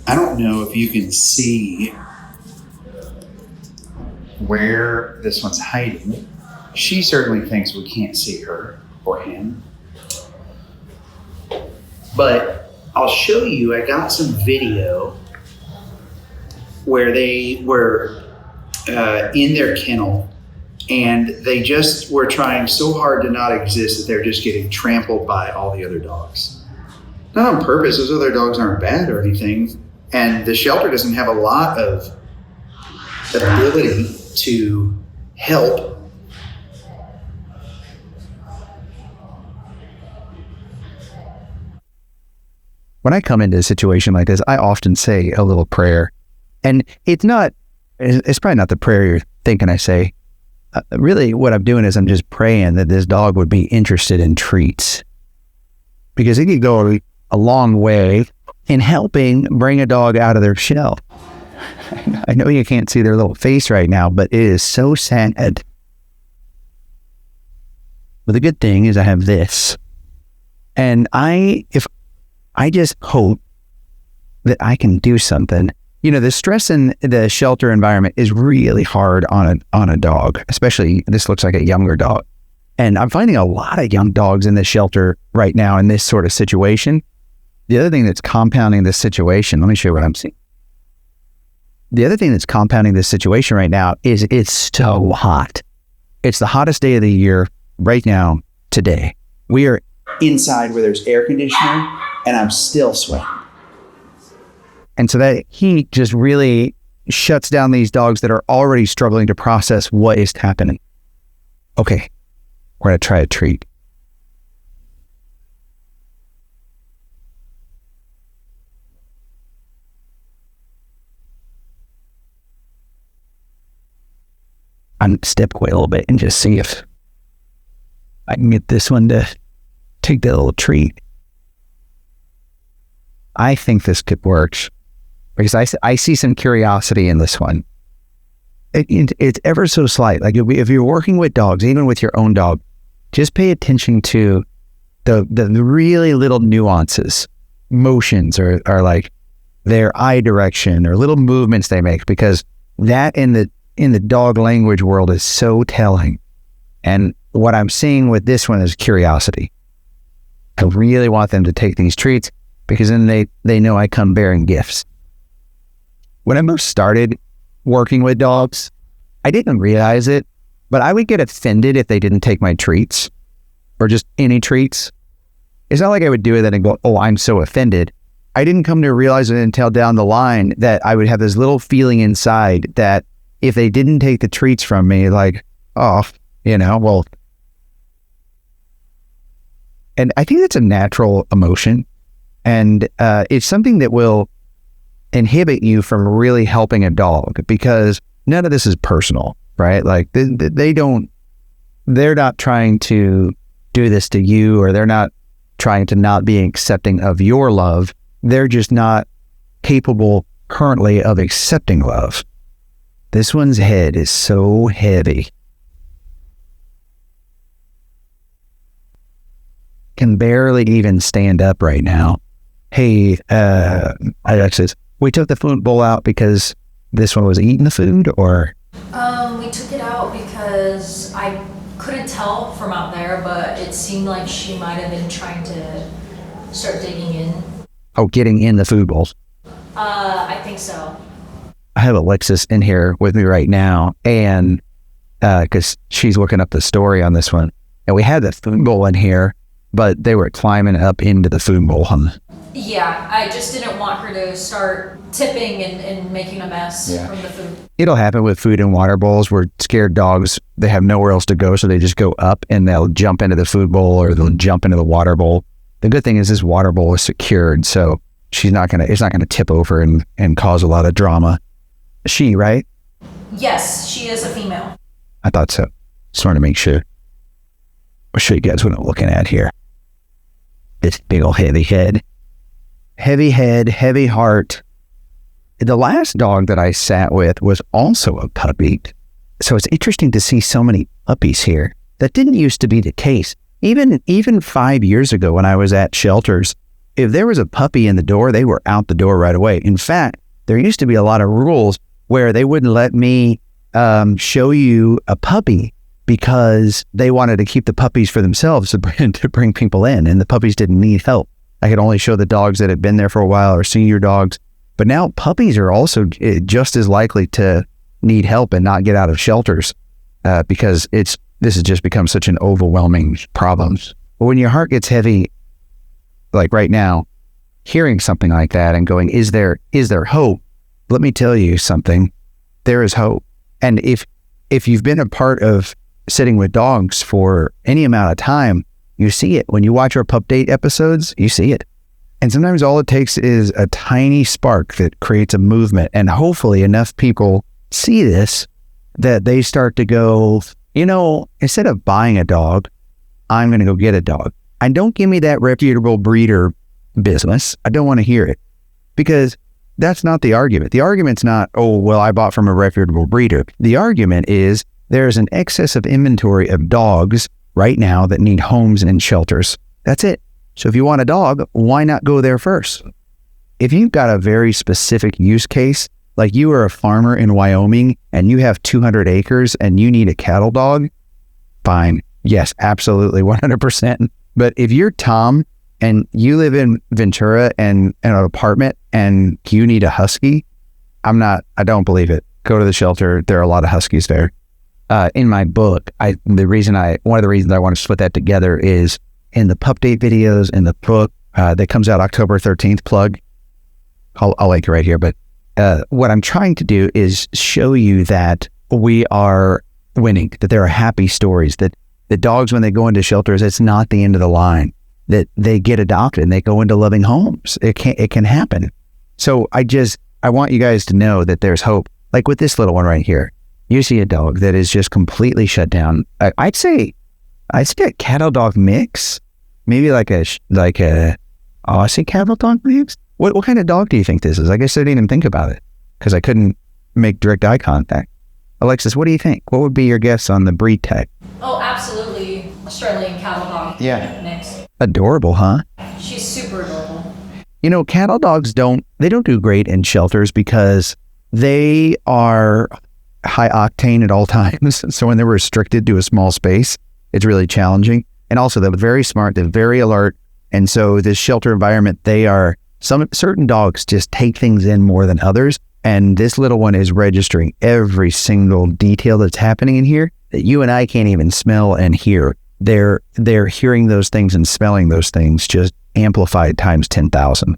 I don't know if you can see where this one's hiding. She certainly thinks we can't see her or him. But I'll show you, I got some video where they were in their kennel and they just were trying so hard to not exist that they're just getting trampled by all the other dogs. Not on purpose, those other dogs aren't bad or anything. And the shelter doesn't have a lot of ability to help. When I come into a situation like this, I often say a little prayer. And it's probably not the prayer you're thinking I say. Really, what I'm doing is I'm just praying that this dog would be interested in treats. Because it could go a long way in helping bring a dog out of their shell. I know you can't see their little face right now, but it is so sad. But the good thing is I have this. And I just hope that I can do something. You know, the stress in the shelter environment is really hard on a dog, especially this looks like a younger dog. And I'm finding a lot of young dogs in the shelter right now in this sort of situation. The other thing that's compounding this situation, let me show you what I'm seeing. The other thing that's compounding this situation right now is it's so hot. It's the hottest day of the year right now, today. We are inside where there's air conditioning and I'm still sweating. And so that heat just really shuts down these dogs that are already struggling to process what is happening. Okay, we're going to try a treat. I'm step away a little bit and just see if I can get this one to take that little treat. I think this could work because I see some curiosity in this one. It's ever so slight. Like if you're working with dogs, even with your own dog, just pay attention to the really little nuances, motions, or like their eye direction or little movements they make, because that in the dog language world is so telling. And what I'm seeing with this one is curiosity. I really want them to take these treats because then they know I come bearing gifts. When I most started working with dogs, I didn't realize it, but I would get offended if they didn't take my treats or just any treats. It's not like I would do it and go, oh, I'm so offended. I didn't come to realize it until down the line that I would have this little feeling inside that if they didn't take the treats from me, like, oh, well. And I think that's a natural emotion. And it's something that will inhibit you from really helping a dog because none of this is personal, right? Like they're not trying to do this to you, or they're not trying to not be accepting of your love. They're just not capable currently of accepting love. This one's head is so heavy. Can barely even stand up right now. Hey, Alexis, we took the food bowl out because this one was eating the food, or? We took it out because I couldn't tell from out there, but it seemed like she might have been trying to start digging in. Oh, getting in the food bowls. I think so. I have Alexis in here with me right now, and because she's looking up the story on this one, and we had the food bowl in here, but they were climbing up into the food bowl. Yeah, I just didn't want her to start tipping and making a mess from the food. It'll happen with food and water bowls where scared dogs, they have nowhere else to go, so they just go up and they'll jump into the food bowl or they'll jump into the water bowl. The good thing is this water bowl is secured, so it's not gonna tip over and cause a lot of drama. She, right? Yes, she is a female. I thought so. Just wanted to make sure. I'll show you guys what I'm looking at here. This big old heavy head. Heavy head, heavy heart. The last dog that I sat with was also a puppy. So it's interesting to see so many puppies here. That didn't used to be the case. Even 5 years ago when I was at shelters, if there was a puppy in the door, they were out the door right away. In fact, there used to be a lot of rules where they wouldn't let me show you a puppy because they wanted to keep the puppies for themselves to bring people in, and the puppies didn't need help. I could only show the dogs that had been there for a while or senior dogs. But now puppies are also just as likely to need help and not get out of shelters because this has just become such an overwhelming problem. But when your heart gets heavy, like right now, hearing something like that and going, is there hope? Let me tell you something. There is hope. And if you've been a part of sitting with dogs for any amount of time, you see it. When you watch our pup date episodes, you see it. And sometimes all it takes is a tiny spark that creates a movement. And hopefully enough people see this that they start to go, instead of buying a dog, I'm going to go get a dog. And don't give me that reputable breeder business. I don't want to hear it, because that's not the argument. The argument's not, oh, well, I bought from a reputable breeder. The argument is there's an excess of inventory of dogs right now that need homes and shelters. That's it. So if you want a dog, why not go there first? If you've got a very specific use case, like you are a farmer in Wyoming and you have 200 acres and you need a cattle dog, fine. Yes, absolutely, 100%. But if you're Tom and you live in Ventura and in an apartment and you need a husky, I don't believe it. Go to the shelter. There are a lot of huskies there. In my book, one of the reasons I want to put that together is in the pup date videos in the book that comes out October 13th, plug. I'll link it right here. But what I'm trying to do is show you that we are winning, that there are happy stories, that the dogs, when they go into shelters, it's not the end of the line, that they get adopted and they go into loving homes. It can happen. So I want you guys to know that there's hope. Like with this little one right here, you see a dog that is just completely shut down. I'd say a cattle dog mix, maybe like a Aussie cattle dog mix. What kind of dog do you think this is? I guess I didn't even think about it because I couldn't make direct eye contact. Alexis, what do you think? What would be your guess on the breed tag? Oh, absolutely. Australian cattle dog mix. Adorable, huh? She's super adorable. Cattle dogs don't do great in shelters because they are high octane at all times. So when they're restricted to a small space, it's really challenging. And also they're very smart, they're very alert. And so this shelter environment, certain dogs just take things in more than others. And this little one is registering every single detail that's happening in here that you and I can't even smell and hear. They're hearing those things and smelling those things just amplified times 10,000.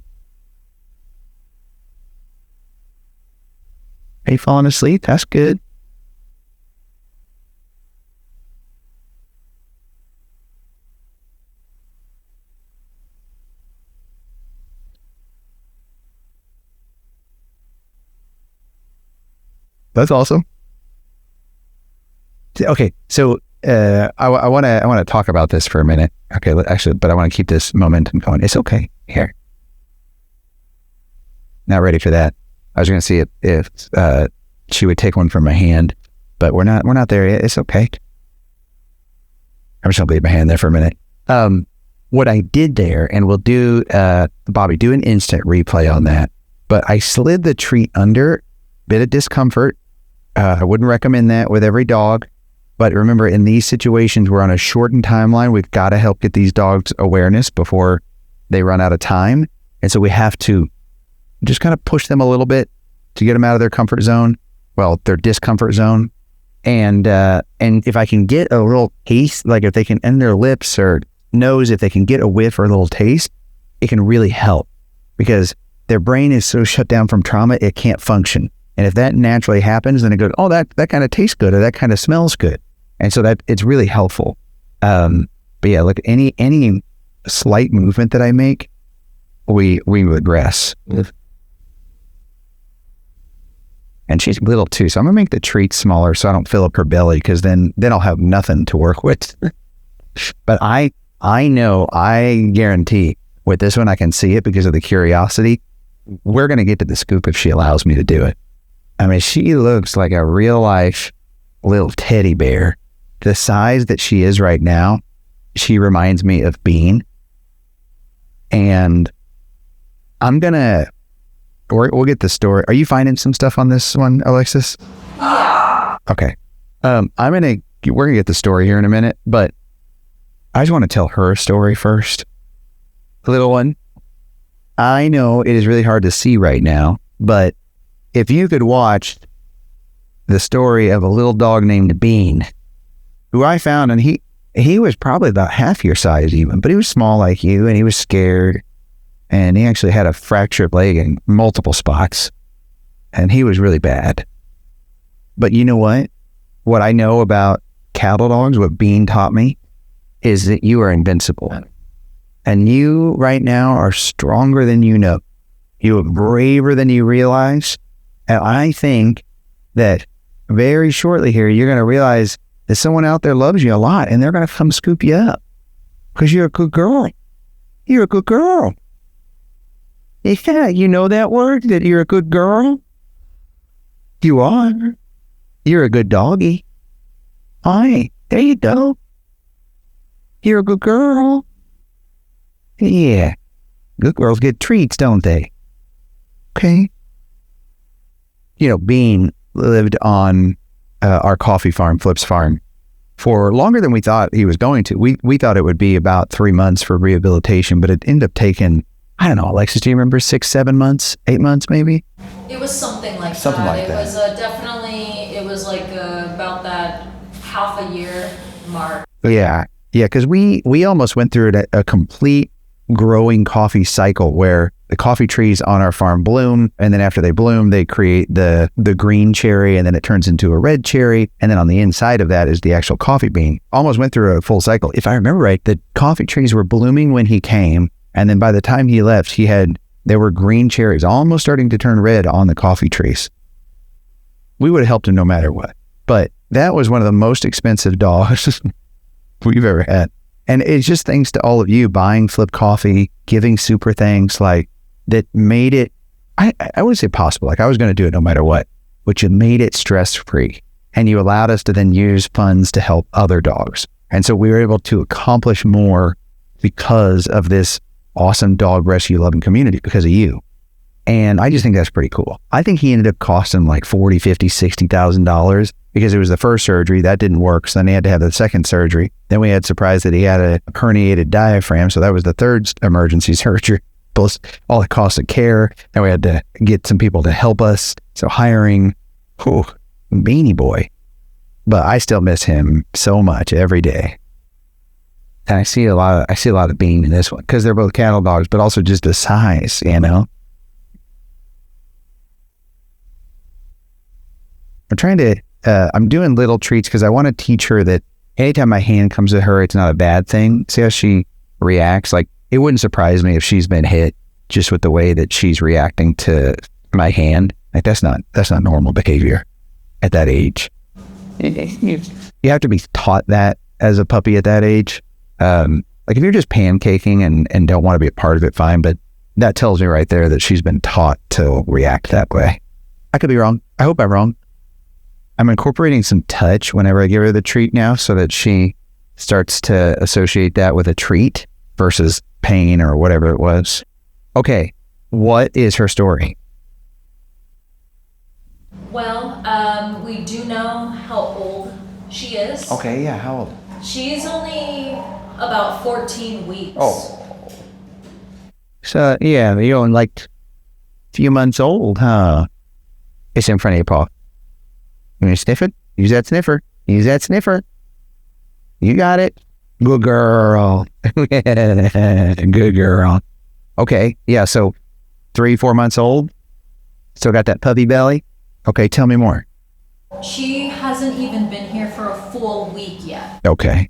Are you falling asleep? That's good. That's awesome. Okay, so I want to talk about this for a minute. Okay, but I want to keep this momentum going. It's okay. Here. Not ready for that. I was going to see if she would take one from my hand, but we're not there yet. It's okay. I'm just going to leave my hand there for a minute. What I did there, and we'll do, Bobby, do an instant replay on that, but I slid the treat under, bit of discomfort. I wouldn't recommend that with every dog, but remember, in these situations, we're on a shortened timeline. We've got to help get these dogs awareness before they run out of time. And so we have to just kind of push them a little bit to get them out of their comfort zone, their discomfort zone. And if I can get a little taste, like if they can end their lips or nose, if they can get a whiff or a little taste, it can really help because their brain is so shut down from trauma, it can't function. And if that naturally happens, then it goes, oh, that kind of tastes good or that kind of smells good. And so that it's really helpful. But yeah, look, any slight movement that I make, we would rest. And she's little too, so I'm gonna make the treat smaller so I don't fill up her belly, because then I'll have nothing to work with. But I guarantee with this one I can see it because of the curiosity. We're gonna get to the scoop if she allows me to do it. I mean, she looks like a real life little teddy bear. The size that she is right now, she reminds me of Bean. And We'll get the story. Are you finding some stuff on this one, Alexis? Yeah. Okay. We're gonna get the story here in a minute, but I just want to tell her story first. Little one, I know it is really hard to see right now, but if you could watch the story of a little dog named Bean, who I found, and he was probably about half your size even, but he was small like you, and he was scared, and he actually had a fractured leg in multiple spots, and he was really bad. But you know what? What I know about cattle dogs, what Bean taught me, is that you are invincible. And you right now are stronger than you know. You are braver than you realize. And I think that very shortly here, you're going to realize that someone out there loves you a lot, and they're going to come scoop you up because you're a good girl. You're a good girl. Yeah, you know that word, that you're a good girl? You are. You're a good doggy. Hi, there you go. You're a good girl. Yeah. Good girls get treats, don't they? Okay. You know, Bean lived on our coffee farm, Flip's farm, for longer than we thought he was going to. We thought it would be about 3 months for rehabilitation, but it ended up taking, I don't know, Alexis, do you remember 6, 7 months, 8 months maybe? It was something like Something that. like It that. was definitely, it was like about that half a year mark. Yeah, because we almost went through a complete growing coffee cycle where the coffee trees on our farm bloom, and then after they bloom, they create the green cherry, and then it turns into a red cherry, and then on the inside of that is the actual coffee bean. Almost went through a full cycle. If I remember right, the coffee trees were blooming when he came, and then by the time he left, there were green cherries almost starting to turn red on the coffee trees. We would have helped him no matter what. But that was one of the most expensive dogs we've ever had. And it's just thanks to all of you buying Flip coffee, giving Super things like that made it, I wouldn't say possible, like I was going to do it no matter what, but you made it stress-free. And you allowed us to then use funds to help other dogs. And so we were able to accomplish more because of this awesome dog rescue loving community, because of you. And I just think that's pretty cool. I think he ended up costing like $40,000, $50,000, $60,000 because it was the first surgery. That didn't work. So then he had to have the second surgery. Then we had surprised that he had a herniated diaphragm. So that was the third emergency surgery, plus all the costs of care. Then we had to get some people to help us. So hiring, Beanie Boy. But I still miss him so much every day. And I see a lot of Bean in this one because they're both cattle dogs, but also just the size, you know. I'm doing little treats because I want to teach her that anytime my hand comes to her, it's not a bad thing. See how she reacts? Like, it wouldn't surprise me if she's been hit just with the way that she's reacting to my hand. Like, that's not normal behavior at that age. You have to be taught that as a puppy at that age. Like if you're just pancaking and don't want to be a part of it, fine. But that tells me right there that she's been taught to react that way. I could be wrong. I hope I'm wrong. I'm incorporating some touch whenever I give her the treat now so that she starts to associate that with a treat versus pain or whatever it was. Okay, what is her story? Well, we do know how old she is. Okay, yeah, how old? She's only about 14 weeks. Oh. So, yeah, you're only like a few months old, huh? It's in front of your paw. You want to sniff it? Use that sniffer. Use that sniffer. You got it. Good girl. Good girl. Okay, yeah, so 3-4 months old. Still got that puppy belly. Okay, tell me more. She hasn't even been here for a full week yet. Okay.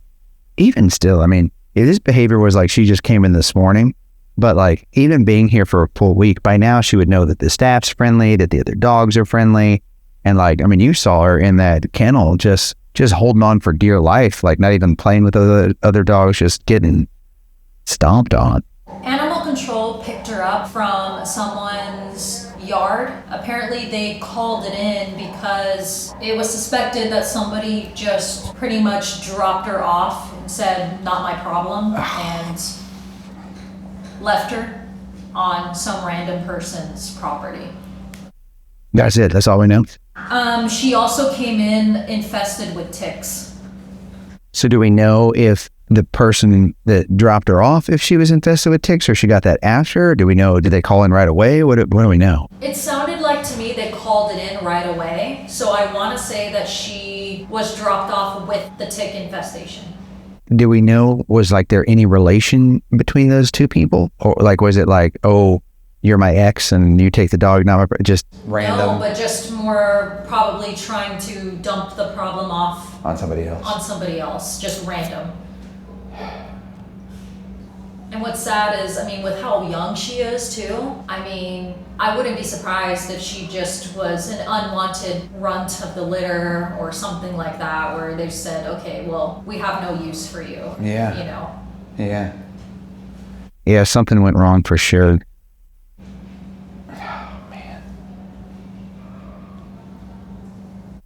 Even still, I mean, if this behavior was like she just came in this morning, but like even being here for a full week, by now she would know that the staff's friendly, that the other dogs are friendly. And like, I mean, you saw her in that kennel just holding on for dear life, like not even playing with other dogs, just getting stomped on. Animal control picked her up from someone's yard. Apparently they called it in because it was suspected that somebody just pretty much dropped her off and said, "Not my problem," and left her on some random person's property. That's it. That's all we know. She also came in infested with ticks. So do we know if the person that dropped her off, if she was infested with ticks, or she got that after? Or do we know, did they call in right away? What do we know? It sounded like to me they called it in right away. So I want to say that she was dropped off with the tick infestation. Do we know, was like there any relation between those two people? Or like, was it like, oh, you're my ex and you take the dog, not my, just random? No, but just more probably trying to dump the problem off On somebody else. on somebody else, just random. And what's sad is, I mean, with how young she is too, I mean, I wouldn't be surprised if she just was an unwanted runt of the litter or something like that, where they said, okay, well, we have no use for you. Yeah. You know? Yeah. Yeah, something went wrong for sure.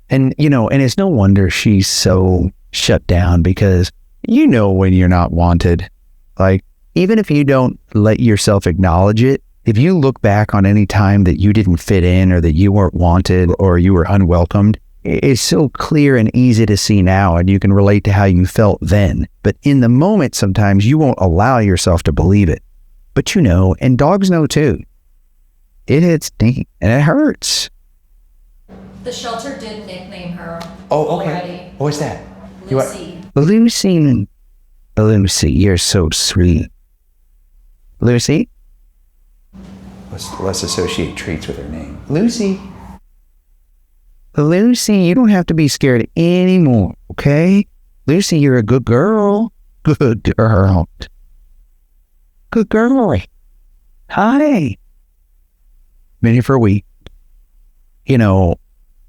And, you know, and it's no wonder she's so shut down, because you know when you're not wanted. Like, even if you don't let yourself acknowledge it, if you look back on any time that you didn't fit in or that you weren't wanted or you were unwelcomed, it's so clear and easy to see now, and you can relate to how you felt then. But in the moment, sometimes you won't allow yourself to believe it. But you know, and dogs know too. It hits deep and it hurts. The shelter did nickname her Okay. already. What's that? Lucy. Lucy, you're so sweet. Lucy? Let's associate treats with her name. Lucy, you don't have to be scared anymore, okay? Lucy, you're a good girl. Good girl. Good girl. Hi. Been here for a week. You know,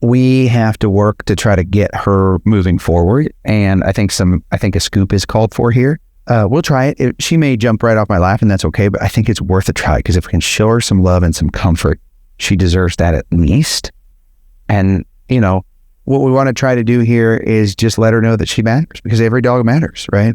we have to work to try to get her moving forward, and I think a scoop is called for here. We'll try it. She may jump right off my lap, and that's okay, but I think it's worth a try, because if we can show her some love and some comfort, she deserves that at least. And, you know, what we want to try to do here is just let her know that she matters, because every dog matters, right?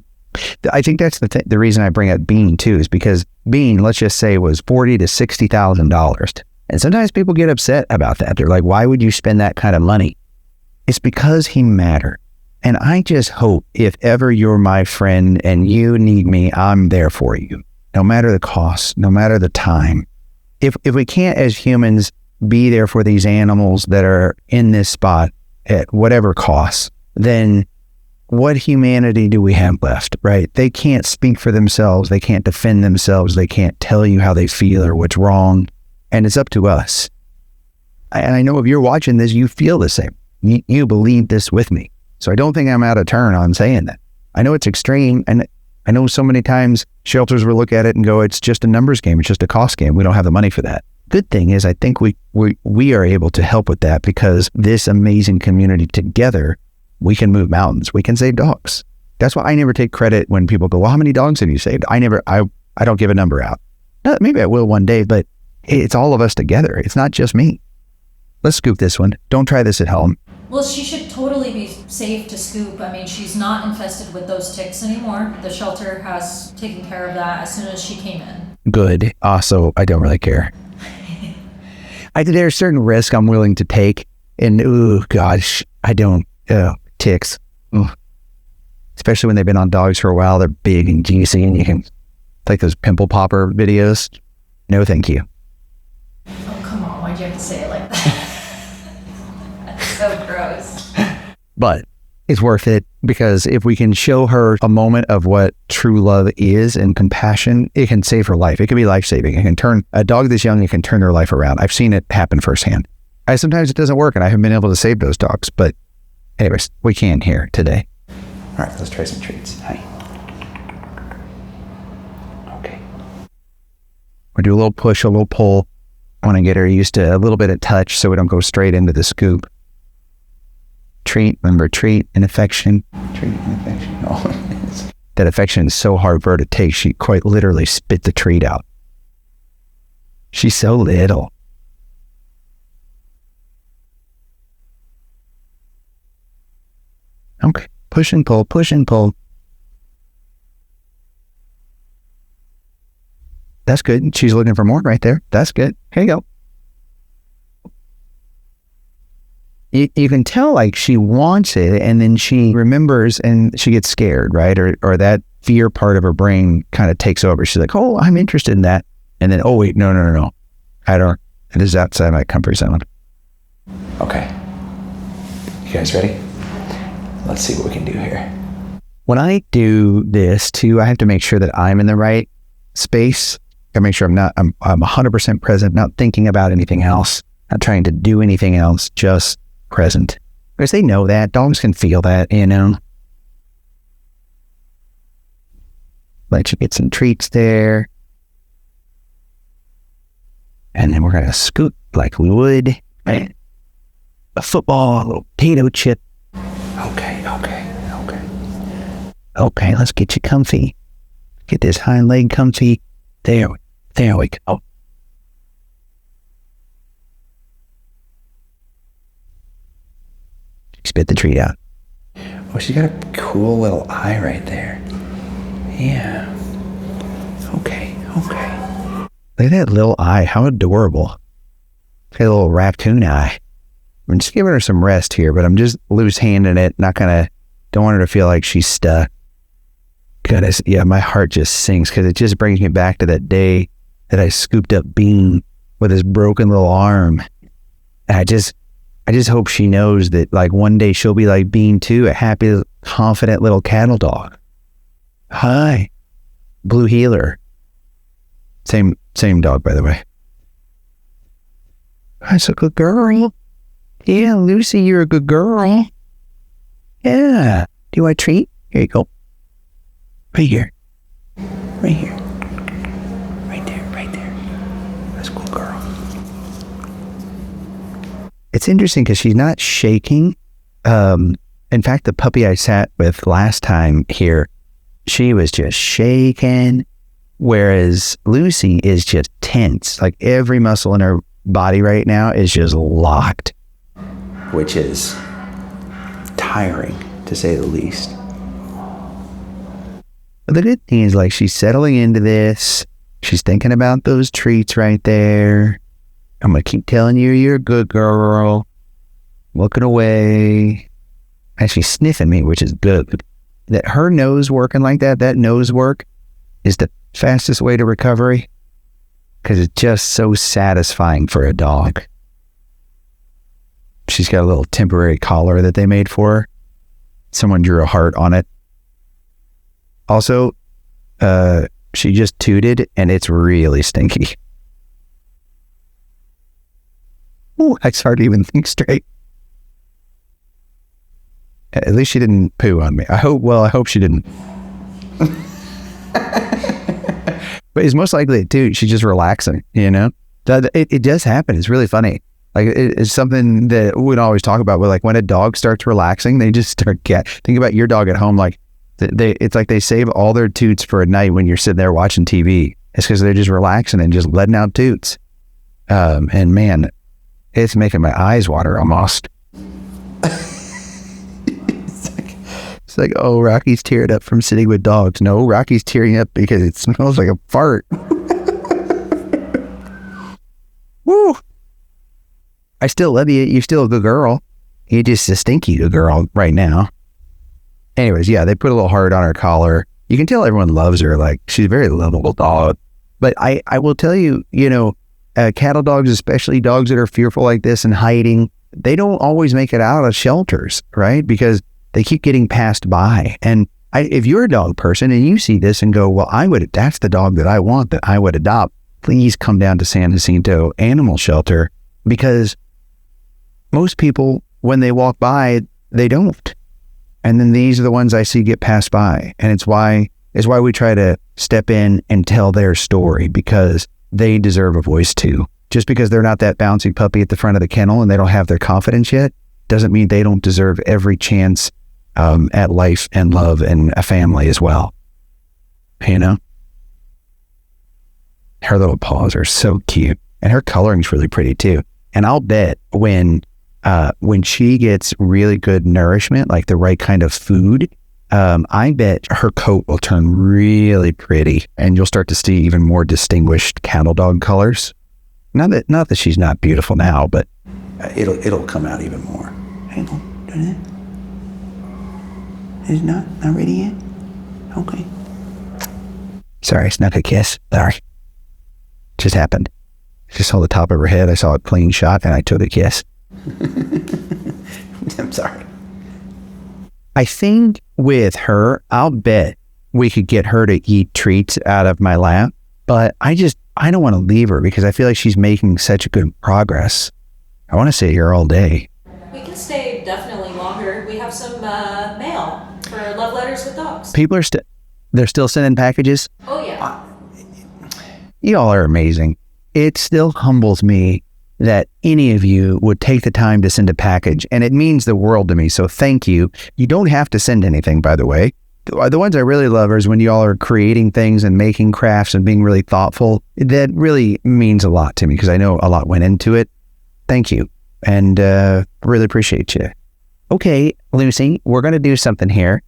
I think that's the reason I bring up Bean too, is because Bean, let's just say, was $40,000 to $60,000. And sometimes people get upset about that. They're like, why would you spend that kind of money? It's because he mattered. And I just hope, if ever you're my friend and you need me, I'm there for you, no matter the cost, no matter the time. If we can't, as humans, be there for these animals that are in this spot at whatever cost, then what humanity do we have left, right? They can't speak for themselves. They can't defend themselves. They can't tell you how they feel or what's wrong. And it's up to us. And I know if you're watching this, you feel the same. You believe this with me. So I don't think I'm out of turn on saying that. I know it's extreme, and I know so many times shelters will look at it and go, it's just a numbers game. It's just a cost game. We don't have the money for that. Good thing is, I think we are able to help with that, because this amazing community together, we can move mountains. We can save dogs. That's why I never take credit when people go, well, how many dogs have you saved? I don't give a number out. Maybe I will one day, but it's all of us together. It's not just me. Let's scoop this one. Don't try this at home. Well, she should totally be safe to scoop. I mean, she's not infested with those ticks anymore. The shelter has taken care of that as soon as she came in. Good. Also, I don't really care. There's certain risk I'm willing to take, and oh gosh, I don't. Ticks. Ugh. Especially when they've been on dogs for a while, they're big and juicy, and you can, like those pimple popper videos. No, thank you. Oh, come on. Why'd you have to say it like that? That's so gross. But it's worth it, because if we can show her a moment of what true love is and compassion, it can save her life. It can be life-saving. It can turn a dog this young, it can turn their life around. I've seen it happen firsthand. Sometimes it doesn't work, and I haven't been able to save those dogs, but anyways, we can here today. All right, let's try some treats. Hi. Okay. We'll do a little push, a little pull. I want to get her used to a little bit of touch so we don't go straight into the scoop. Treat, remember, treat and affection. Treat and affection. Oh, that affection is so hard for her to take. She quite literally spit the treat out. She's so little. Okay, push and pull, push and pull. That's good. She's looking for more right there. That's good. Here you go. You can tell like she wants it, and then she remembers and she gets scared, right? Or that fear part of her brain kind of takes over. She's like, oh, I'm interested in that. And then, oh, wait, no. It is outside my comfort zone. Okay. You guys ready? Let's see what we can do here. When I do this too, I have to make sure that I'm in the right space. I make sure I'm 100% present, not thinking about anything else, not trying to do anything else, just present. Because they know that. Dogs can feel that, you know. Let you get some treats there. And then we're going to scoot like we would a football, a little potato chip. Okay, let's get you comfy. Get this hind leg comfy. There we go. Spit the treat out. Oh, she's got a cool little eye right there. Yeah. Okay. Look at that little eye. How adorable. Got a little raccoon eye. I'm just giving her some rest here, but I'm just loose handing it. Don't want her to feel like she's stuck. Goodness, yeah, my heart just sinks because it just brings me back to that day that I scooped up Bean with his broken little arm. And I just hope she knows that like one day she'll be like Bean too, a happy, confident little cattle dog. Hi, Blue Heeler. Same dog, by the way. That's a good girl. Yeah, Lucy, you're a good girl. Yeah. Do you want a treat? Here you go. Right here. Right there. That's a cool girl. It's interesting because she's not shaking. In fact, the puppy I sat with last time here, she was just shaking, whereas Lucy is just tense. Like every muscle in her body right now is just locked, which is tiring to say the least. But the good thing is like she's settling into this. She's thinking about those treats right there. I'm going to keep telling you you're a good girl. Looking away. And she's sniffing me, which is good. That her nose working like that nose work is the fastest way to recovery. Because it's just so satisfying for a dog. She's got a little temporary collar that they made for her. Someone drew a heart on it. Also, she just tooted and it's really stinky. Ooh, I hardly even think straight. At least she didn't poo on me. I hope she didn't. But it's most likely too, she's just relaxing, you know? It does happen. It's really funny. Like it's something that we would always talk about, but like when a dog starts relaxing, they just start think about your dog at home. Like it's like they save all their toots for a night when you're sitting there watching TV. It's because they're just relaxing and just letting out toots. And man, it's making my eyes water almost. It's like, oh, Rocky's teared up from sitting with dogs. No, Rocky's tearing up because it smells like a fart. Woo! I still love you. You're still a good girl. You're just a stinky good girl right now. Anyways, yeah, they put a little heart on her collar. You can tell everyone loves her. Like, she's a very lovable dog. But I will tell you, you know, cattle dogs, especially dogs that are fearful like this and hiding, they don't always make it out of shelters, right? Because they keep getting passed by. And if you're a dog person and you see this and go, well, that's the dog that I want, that I would adopt, please come down to San Jacinto Animal Shelter, because most people, when they walk by, they don't. And then these are the ones I see get passed by. And it's why we try to step in and tell their story, because they deserve a voice too. Just because they're not that bouncy puppy at the front of the kennel and they don't have their confidence yet, doesn't mean they don't deserve every chance at life and love and a family as well. You know? Her little paws are so cute. And her coloring's really pretty too. And I'll bet when she gets really good nourishment, like the right kind of food, I bet her coat will turn really pretty, and you'll start to see even more distinguished cattle dog colors. Not that she's not beautiful now, but it'll come out even more. Hang on, do that. It's not ready yet. Okay. Sorry, I snuck a kiss. Sorry, just happened. Just saw the top of her head. I saw a clean shot, and I took a kiss. I'm sorry. I think with her, I'll bet we could get her to eat treats out of my lap, but I don't want to leave her because I feel like she's making such good progress. I want to sit here all day. We can stay definitely longer. We have some mail for love letters with dogs. People they're still sending packages? Oh, yeah. Y'all are amazing. It still humbles me that any of you would take the time to send a package, and it means the world to me, so thank you. You don't have to send anything, by the way. The ones I really love is when y'all are creating things and making crafts and being really thoughtful. That really means a lot to me because I know a lot went into it. Thank you, and really appreciate you. Okay, Lucy, we're going to do something here,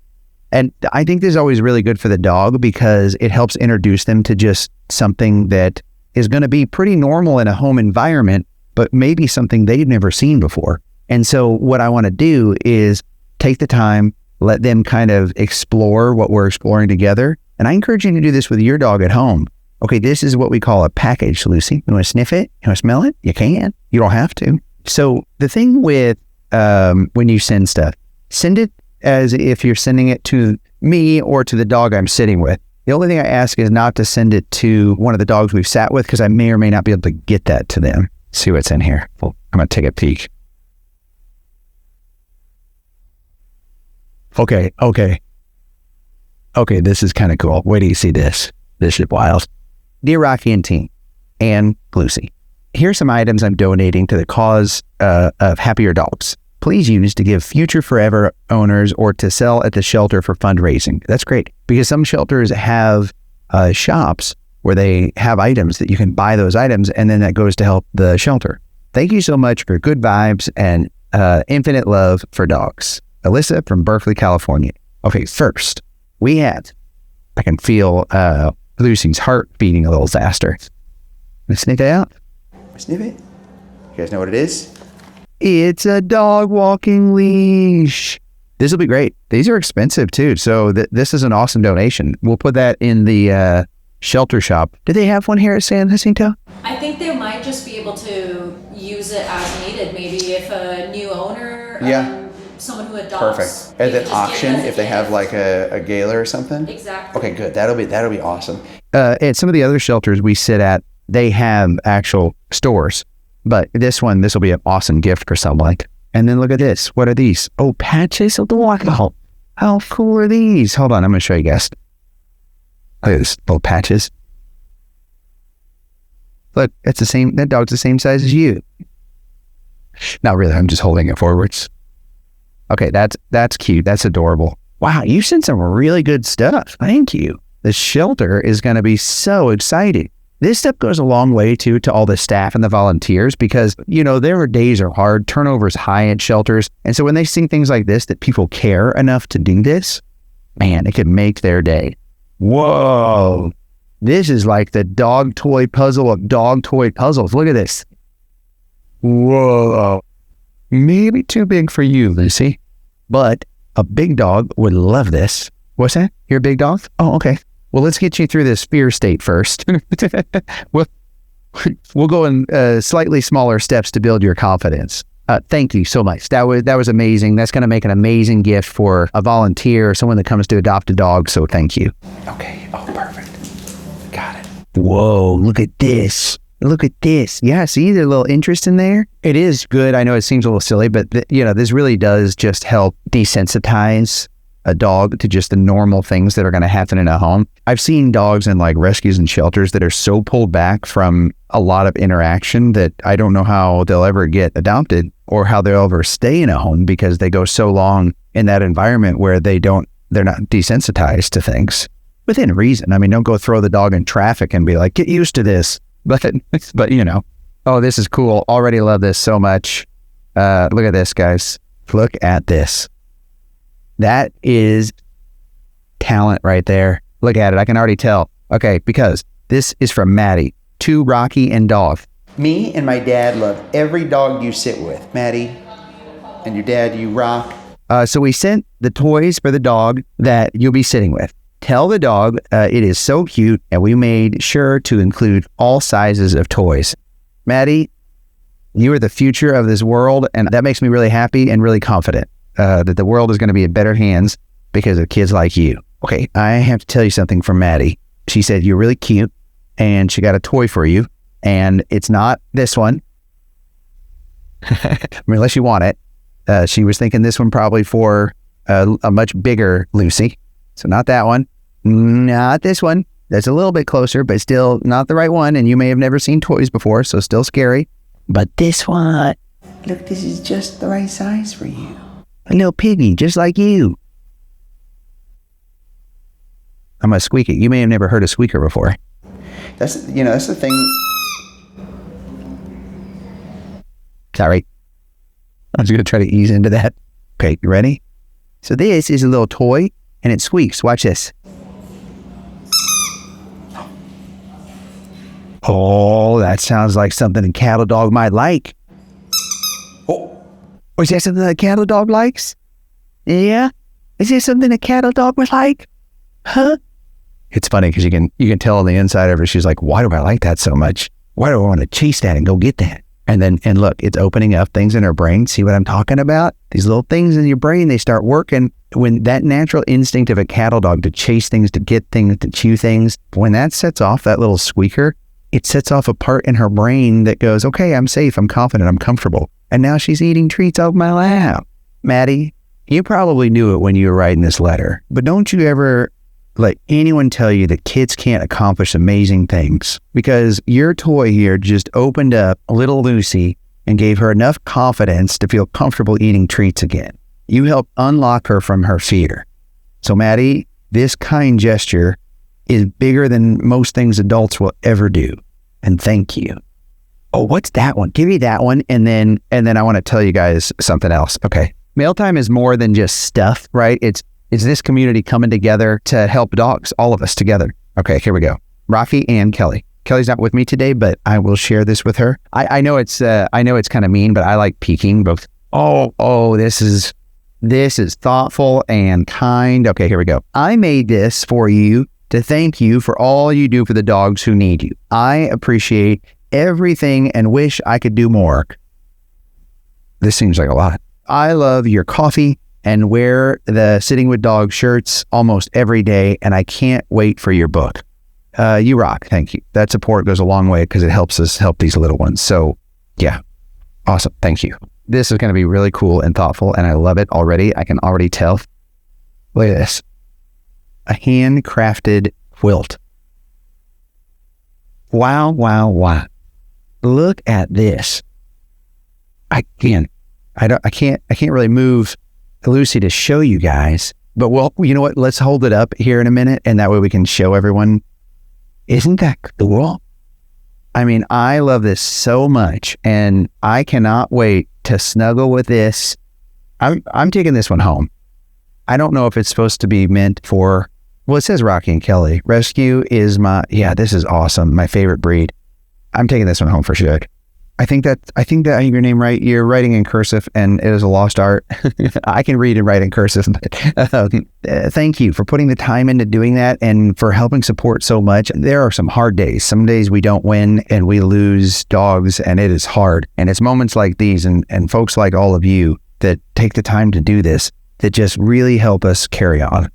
and I think this is always really good for the dog because it helps introduce them to just something that is going to be pretty normal in a home environment, but maybe something they've never seen before. And so what I want to do is take the time, let them kind of explore what we're exploring together. And I encourage you to do this with your dog at home. Okay, this is what we call a package, Lucy. You want to sniff it? You want to smell it? You can. You don't have to. So the thing with when you send stuff, send it as if you're sending it to me or to the dog I'm sitting with. The only thing I ask is not to send it to one of the dogs we've sat with because I may or may not be able to get that to them. See what's in here. Well, I'm going to take a peek. Okay, this is kind of cool. Wait till you see this. This is wild. Dear Rocky and team, and Lucy, here's some items I'm donating to the cause of happier dogs. Please use to give future forever owners or to sell at the shelter for fundraising. That's great because some shelters have shops where they have items that you can buy those items and then that goes to help the shelter. Thank you so much for good vibes and infinite love for dogs. Alyssa from Berkeley, California. Okay, first, I can feel Lucy's heart beating a little faster. Let's sniff it out. Sniff it. You guys know what it is? It's a dog walking leash. This will be great. These are expensive too, so this is an awesome donation. We'll put that in the shelter shop. Do they have one here at San Jacinto? I think they might just be able to use it as needed. Maybe if a new owner, someone who adopts. Perfect. At an auction, if they have like a gala or something? Exactly. Okay, good. That'll be awesome. At some of the other shelters we sit at, they have actual stores. But this will be an awesome gift for someone. And then look at this. What are these? Oh, patches of the waterfall. How cool are these? Hold on, I'm going to show you guys. Look at this, little patches. Look, that dog's the same size as you. Not really, I'm just holding it forwards. Okay, that's cute. That's adorable. Wow, you sent some really good stuff. Thank you. The shelter is going to be so exciting. This stuff goes a long way too to all the staff and the volunteers because, their days are hard, turnover's high at shelters. And so when they see things like this, that people care enough to do this, man, it could make their day. Whoa. This is like the dog toy puzzle of dog toy puzzles. Look at this. Whoa. Maybe too big for you, Lucy, but a big dog would love this. What's that? You're a big dog? Oh, okay. Well, let's get you through this fear state first. We'll go in slightly smaller steps to build your confidence. Thank you so much. That was amazing. That's going to make an amazing gift for a volunteer or someone that comes to adopt a dog. So thank you. Okay. Oh, perfect. Got it. Whoa, look at this. Look at this. Yeah, see the little interest in there? It is good. I know it seems a little silly, but this really does just help desensitize a dog to just the normal things that are going to happen in a home. I've seen dogs in like rescues and shelters that are so pulled back from a lot of interaction that I don't know how they'll ever get adopted or how they'll ever stay in a home because they go so long in that environment where they're not desensitized to things within reason. I mean, don't go throw the dog in traffic and be like, get used to this. But oh, this is cool. Already love this so much. Look at this, guys. Look at this. That is talent right there. Look at it. I can already tell. Okay, because this is from Maddie to Rocky and Dog. Me and my dad love every dog you sit with. Maddie and your dad, you rock. So we sent the toys for the dog that you'll be sitting with. Tell the dog it is so cute, and we made sure to include all sizes of toys. Maddie, you are the future of this world, and that makes me really happy and really confident that the world is going to be in better hands because of kids like you. Okay, I have to tell you something from Maddie. She said you're really cute, and she got a toy for you, and it's not this one. I mean, unless you want it. She was thinking this one probably for a much bigger Lucy. So not that one, not this one. That's a little bit closer, but still not the right one. And you may have never seen toys before, so still scary. But this one, look, this is just the right size for you. A little piggy, just like you. I'm gonna squeak it. You may have never heard a squeaker before. That's the thing. Sorry. I'm just gonna try to ease into that. Okay, you ready? So this is a little toy, and it squeaks. Watch this. Oh, that sounds like something a cattle dog might like. Oh, is that something a cattle dog likes? Yeah? Is there something a cattle dog would like? Huh? It's funny because you can tell on the inside of her, she's like, why do I like that so much? Why do I want to chase that and go get that? And look, it's opening up things in her brain. See what I'm talking about? These little things in your brain, they start working. When that natural instinct of a cattle dog to chase things, to get things, to chew things, when that sets off that little squeaker, it sets off a part in her brain that goes, okay, I'm safe, I'm confident, I'm comfortable. And now she's eating treats off my lap. Maddie, you probably knew it when you were writing this letter, but don't you ever let anyone tell you that kids can't accomplish amazing things, because your toy here just opened up little Lucy and gave her enough confidence to feel comfortable eating treats again. You helped unlock her from her fear. So Maddie, this kind gesture is bigger than most things adults will ever do. And thank you. Oh, what's that one? Give me that one. And then I want to tell you guys something else. Okay. Mail time is more than just stuff, right? It's this community coming together to help dogs, all of us together. Okay, here we go. Rafi and Kelly. Kelly's not with me today, but I will share this with her. I know it's kind of mean, but I like peeking both. Oh, this is thoughtful and kind. Okay, here we go. I made this for you to thank you for all you do for the dogs who need you. I appreciate everything and wish I could do more. This seems like a lot. I love your coffee and wear the Sitting with Dogs shirts almost every day, and I can't wait for your book. You rock. Thank you. That support goes a long way because it helps us help these little ones. So yeah, awesome. Thank you. This is going to be really cool and thoughtful, and I love it already. I can already tell. Look at this. A handcrafted quilt. Wow. Look at this. I can't really move Lucy to show you guys, but well, you know what? Let's hold it up here in a minute, and that way we can show everyone. Isn't that cool? I mean, I love this so much, and I cannot wait to snuggle with this. I'm taking this one home. I don't know if it's supposed to be meant for, well, it says Rocky and Kelly. Rescue is this is awesome. My favorite breed. I'm taking this one home for sure. I think that I have your name right. You're writing in cursive, and it is a lost art. I can read and write in cursive. Thank you for putting the time into doing that and for helping support so much. There are some hard days. Some days we don't win and we lose dogs, and it is hard. And it's moments like these and folks like all of you that take the time to do this that just really help us carry on.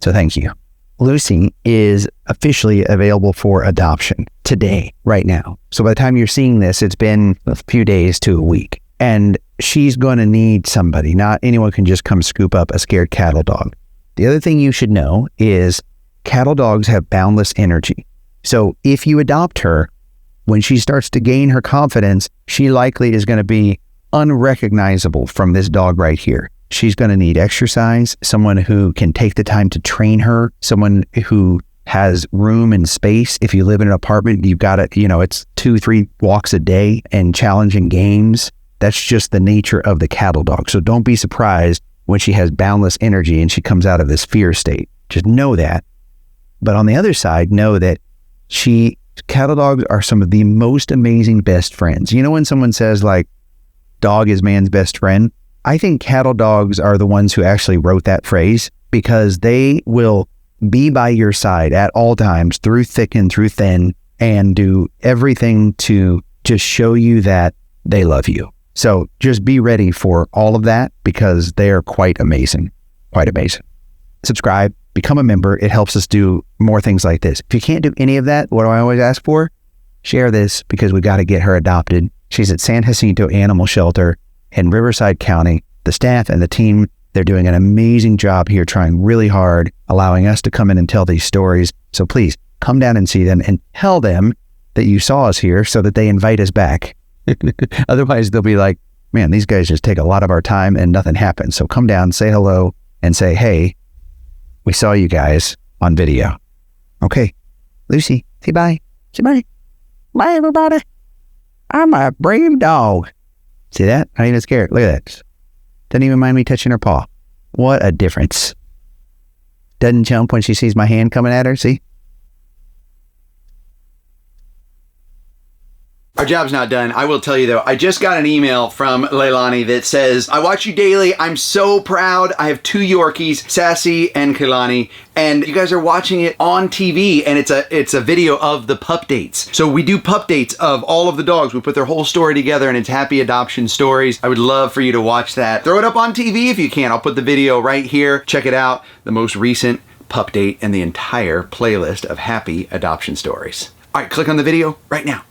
So thank you. Lucy is officially available for adoption today, right now. So by the time you're seeing this, it's been a few days to a week. And she's going to need somebody. Not anyone can just come scoop up a scared cattle dog. The other thing you should know is cattle dogs have boundless energy. So if you adopt her, when she starts to gain her confidence, she likely is going to be unrecognizable from this dog right here. She's going to need exercise, someone who can take the time to train her, someone who has room and space. If you live in an apartment, you've got it, it's 2-3 walks a day and challenging games. That's just the nature of the cattle dog. So don't be surprised when she has boundless energy and she comes out of this fear state. Just know that. But on the other side, know that cattle dogs are some of the most amazing best friends. You know, when someone says like, dog is man's best friend, I think cattle dogs are the ones who actually wrote that phrase, because they will be by your side at all times, through thick and through thin, and do everything to just show you that they love you. So just be ready for all of that, because they are quite amazing. Quite amazing. Subscribe, become a member. It helps us do more things like this. If you can't do any of that, what do I always ask for? Share this, because we got to get her adopted. She's at San Jacinto Animal Shelter in Riverside County. The staff and the team, they're doing an amazing job here, trying really hard, allowing us to come in and tell these stories. So please come down and see them and tell them that you saw us here, so that they invite us back. Otherwise, they'll be like, man, these guys just take a lot of our time and nothing happens. So come down, say hello, and say, hey, we saw you guys on video. Okay, Lucy, say bye. Say bye. Bye, everybody. I'm a brave dog. See that? Not even scared. Look at that. Doesn't even mind me touching her paw. What a difference. Doesn't jump when she sees my hand coming at her. See? Our job's not done. I will tell you though, I just got an email from Leilani that says, I watch you daily. I'm so proud. I have 2 Yorkies, Sassy and Kehlani, and you guys are watching it on TV, and it's a video of the pup dates. So we do pup dates of all of the dogs. We put their whole story together, and it's happy adoption stories. I would love for you to watch that. Throw it up on TV if you can. I'll put the video right here. Check it out. The most recent pup date and the entire playlist of happy adoption stories. All right, click on the video right now.